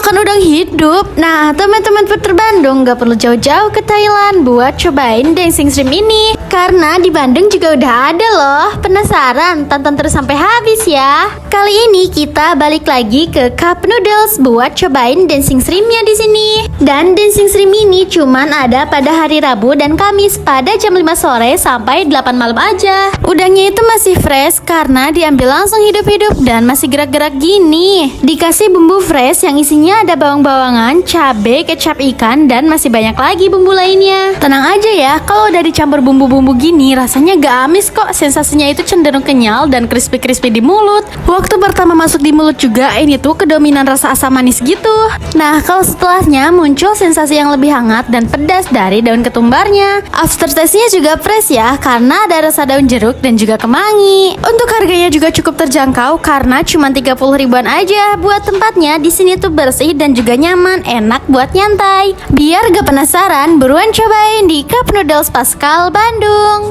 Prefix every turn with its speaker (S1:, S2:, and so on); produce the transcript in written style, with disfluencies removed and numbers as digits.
S1: makan udang hidup. Nah, teman-teman Puter Bandung gak perlu jauh-jauh ke Thailand buat cobain Dancing Shrimp ini. Karena di Bandung juga udah ada loh. Penasaran? Tonton terus sampai habis ya. Kali ini kita balik lagi ke Cup Noodles buat cobain Dancing Shrimpnya di sini. Dan Dancing Shrimp ini cuman ada pada hari Rabu dan Kamis pada jam 5 sore sampai 8 malam aja. Udangnya itu masih fresh karena diambil langsung hidup-hidup dan masih gerak-gerak gini. Dikasih bumbu fresh yang isinya ada bawang-bawangan, cabai, kecap ikan, dan masih banyak lagi bumbu lainnya. Tenang aja ya, kalau udah dicampur bumbu-bumbu gini rasanya gak amis kok. Sensasinya itu cenderung kenyal dan crispy-crispy di mulut. Waktu pertama masuk di mulut juga ini tuh kedominan rasa asam manis gitu. Nah, kalau setelahnya muncul sensasi yang lebih hangat dan pedas dari daun ketumbarnya. Aftertaste-nya juga fresh ya, karena ada rasa daun jeruk dan juga kemangi. Untuk harganya juga cukup terjangkau karena cuma 30 ribuan aja. Buat tempatnya di sini tuh bersih dan juga nyaman, enak buat nyantai. Biar gak penasaran, buruan cobain di Cup Noodles Pascal Bandung.